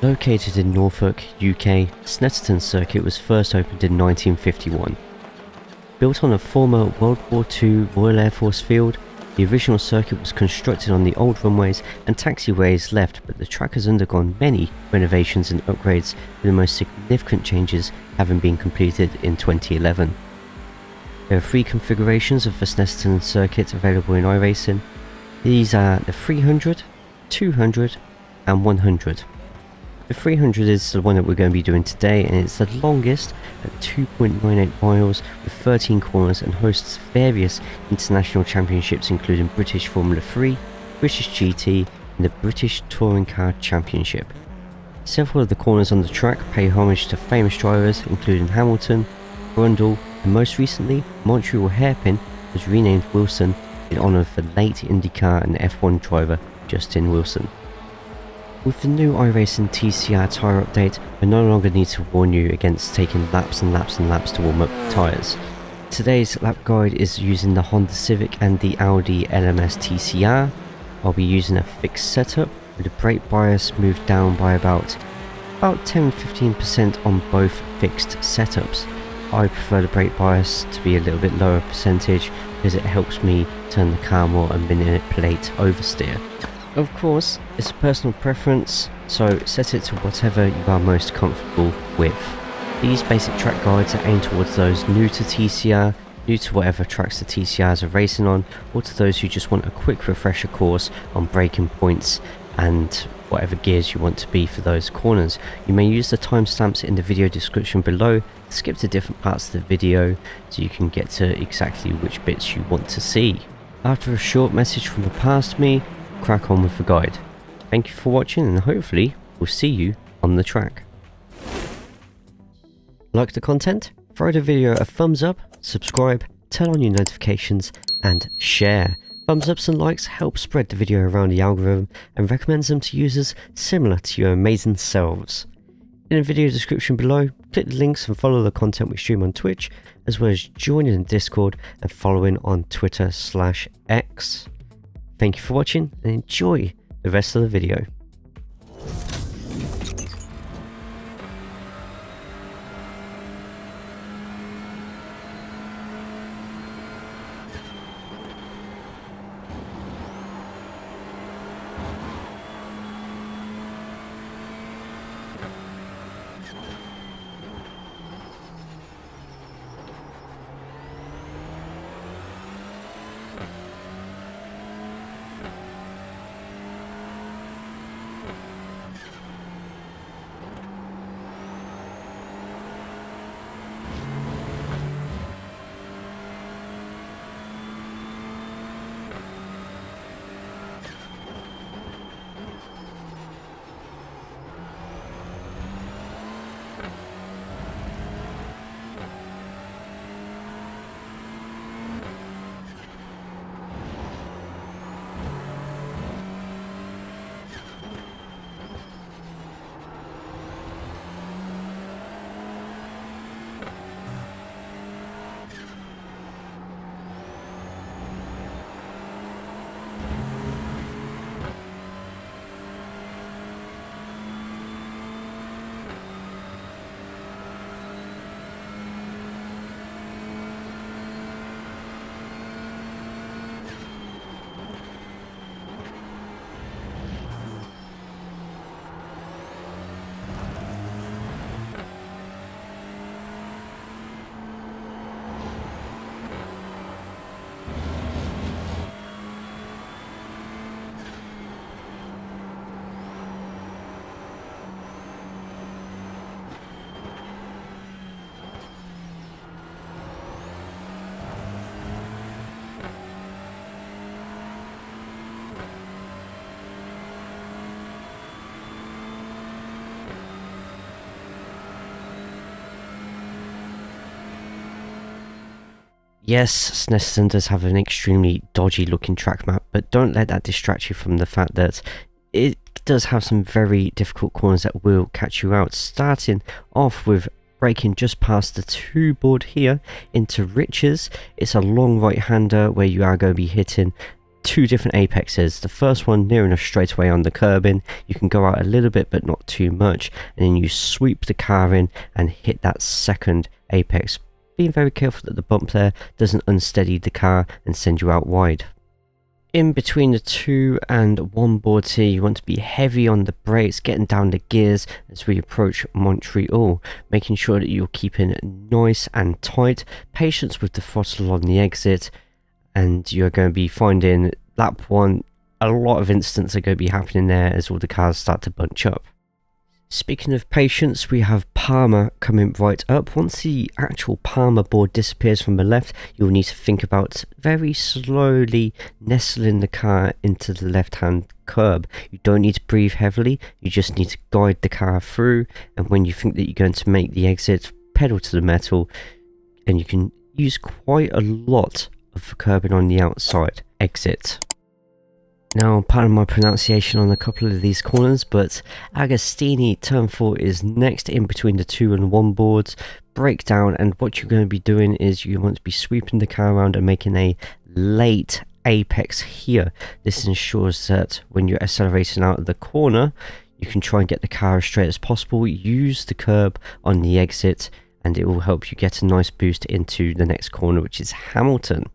Located in Norfolk, UK, Snetterton circuit was first opened in 1951. Built on a former World War II Royal Air Force field, the original circuit was constructed on the old runways and taxiways left, but the track has undergone many renovations and upgrades, with the most significant changes having been completed in 2011. There are 3 configurations of the Snetterton circuit available in iRacing. These are the 300, 200 and 100. The 300 is the one that we're going to be doing today, and it's the longest at 2.98 miles with 13 corners and hosts various international championships including British Formula 3, British GT and the British Touring Car Championship. Several of the corners on the track pay homage to famous drivers including Hamilton, Brundle, and most recently Montreal Hairpin was renamed Wilson in honour of the late IndyCar and F1 driver Justin Wilson. With the new iRacing TCR tyre update, I no longer need to warn you against taking laps and laps and laps to warm up the tyres. Today's lap guide is using the Honda Civic and the Audi LMS TCR. I'll be using a fixed setup with the brake bias moved down by about 10-15% on both fixed setups. I prefer the brake bias to be a little bit lower percentage because it helps me turn the car more and manipulate oversteer. Of course, it's a personal preference, so set it to whatever you are most comfortable with. These basic track guides are aimed towards those new to TCR, new to whatever tracks the TCRs are racing on, or to those who just want a quick refresher course on braking points and whatever gears you want to be for those corners. You may use the timestamps in the video description below to skip to different parts of the video so you can get to exactly which bits you want to see. After a short message from the past me, crack on with the guide. Thank you for watching, and hopefully we'll see you on the track. Like the content? Throw the video a thumbs up, subscribe, turn on your notifications and share. Thumbs ups and likes help spread the video around the algorithm and recommends them to users similar to your amazing selves. In the video description below, click the links and follow the content we stream on Twitch, as well as joining in Discord and following on Twitter/X. Thank you for watching and enjoy the rest of the video. Yes, Snetterton does have an extremely dodgy looking track map, but don't let that distract you from the fact that it does have some very difficult corners that will catch you out, starting off with braking just past the 2 board here into Riches. It's a long right hander where you are going to be hitting two different apexes. The first one near enough straight away on the curbing, you can go out a little bit but not too much, and then you sweep the car in and hit that second apex, being very careful that the bump there doesn't unsteady the car and send you out wide. In between the 2 and 1 boards here, you want to be heavy on the brakes, getting down the gears as we approach Montreal, making sure that you're keeping nice and tight, patience with the throttle on the exit, and you're going to be finding lap 1, a lot of incidents are going to be happening there as all the cars start to bunch up. Speaking of patience, we have Palmer coming right up. Once the actual Palmer board disappears from the left, you'll need to think about very slowly nestling the car into the left-hand curb. You don't need to breathe heavily, you just need to guide the car through, and when you think that you're going to make the exit, pedal to the metal, and you can use quite a lot of curbing on the outside exit. Now, pardon my pronunciation on a couple of these corners, but Agostini turn 4 is next in between the 2 and 1 boards. Breakdown, and what you're going to be doing is you want to be sweeping the car around and making a late apex here. This ensures that when you're accelerating out of the corner, you can try and get the car as straight as possible. Use the curb on the exit, and it will help you get a nice boost into the next corner, which is Hamilton.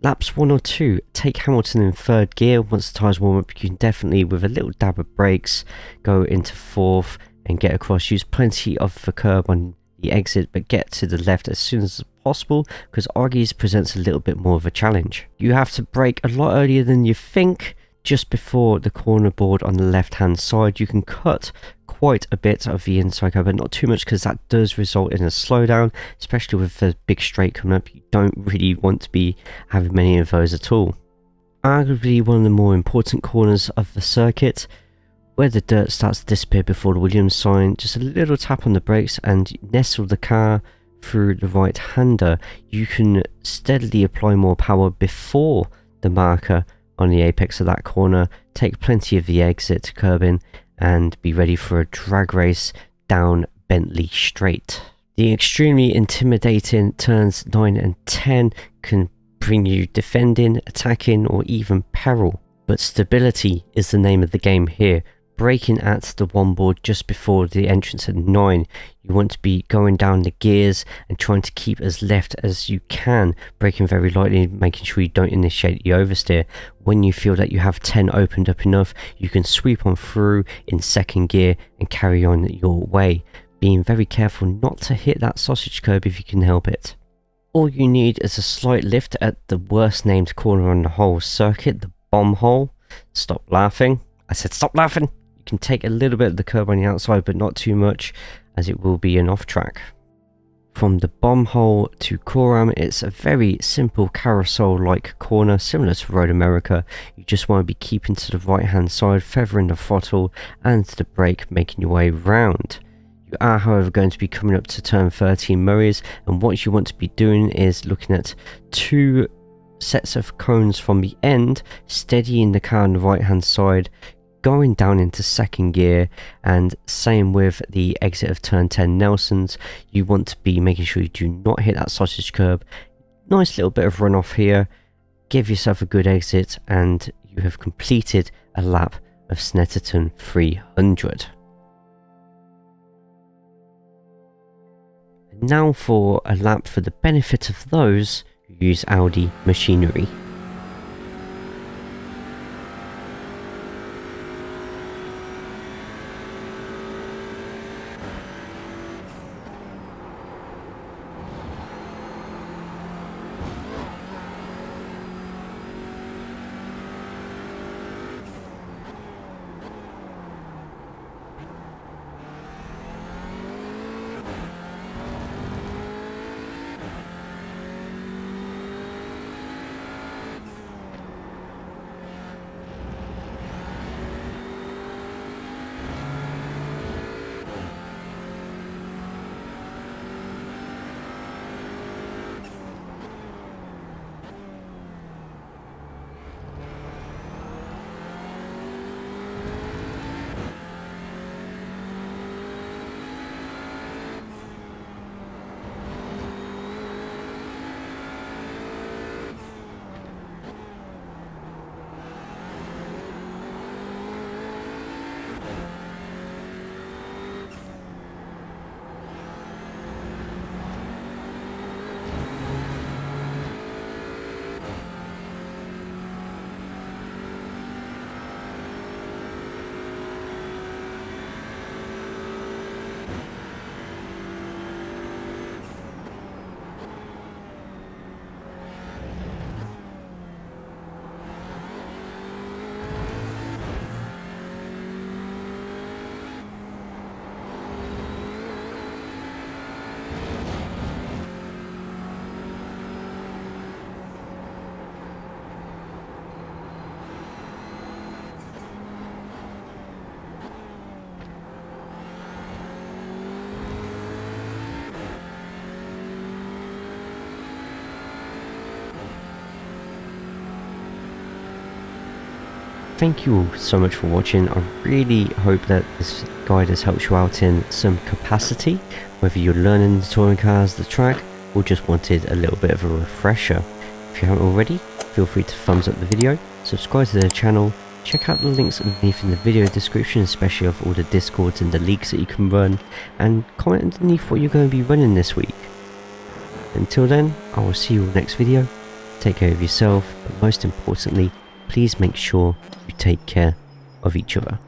Laps 1 or 2, take Hamilton in 3rd gear. Once the tyres warm up, you can definitely, with a little dab of brakes, go into 4th and get across. Use plenty of the curb on the exit, but get to the left as soon as possible, because Argy's presents a little bit more of a challenge. You have to brake a lot earlier than you think. Just before the corner board on the left hand side, you can cut quite a bit of the inside curb, but not too much, because that does result in a slowdown, especially with the big straight coming up. You don't really want to be having many of those at all. Arguably one of the more important corners of the circuit, where the dirt starts to disappear before the Williams sign. Just a little tap on the brakes and nestle the car through the right hander. You can steadily apply more power before the marker on the apex of that corner, take plenty of the exit curbing, and be ready for a drag race down Bentley Straight. The extremely intimidating turns 9 and 10 can bring you defending, attacking, or even peril, but stability is the name of the game here. Braking at the 1 board just before the entrance at 9, you want to be going down the gears and trying to keep as left as you can, braking very lightly, making sure you don't initiate the oversteer. When you feel that you have 10 opened up enough, you can sweep on through in 2nd gear and carry on your way, being very careful not to hit that sausage curb if you can help it. All you need is a slight lift at the worst named corner on the whole circuit, the bomb hole. Stop laughing. I said stop laughing. You can take a little bit of the curb on the outside, but not too much, as it will be an off track. From the bomb hole to Coram, it's a very simple carousel-like corner, similar to Road America. You just want to be keeping to the right hand side, feathering the throttle and the brake, making your way round. You are, however, going to be coming up to turn 13 Murray's, and what you want to be doing is looking at 2 sets of cones from the end, steadying the car on the right hand side, going down into 2nd gear, and same with the exit of turn 10 Nelson's. You want to be making sure you do not hit that sausage curb. Nice little bit of runoff here, give yourself a good exit, and you have completed a lap of Snetterton 300. And now for a lap for the benefit of those who use Audi machinery. thank you all so much for watching. I really hope that this guide has helped you out in some capacity, whether you're learning the touring cars, the track, or just wanted a little bit of a refresher. If you haven't already, feel free to thumbs up the video, subscribe to the channel, check out the links underneath in the video description, especially of all the discords and the leagues that you can run, and comment underneath what you're going to be running this week. Until then, I will see you all next video. Take care of yourself, but most importantly, please make sure you take care of each other.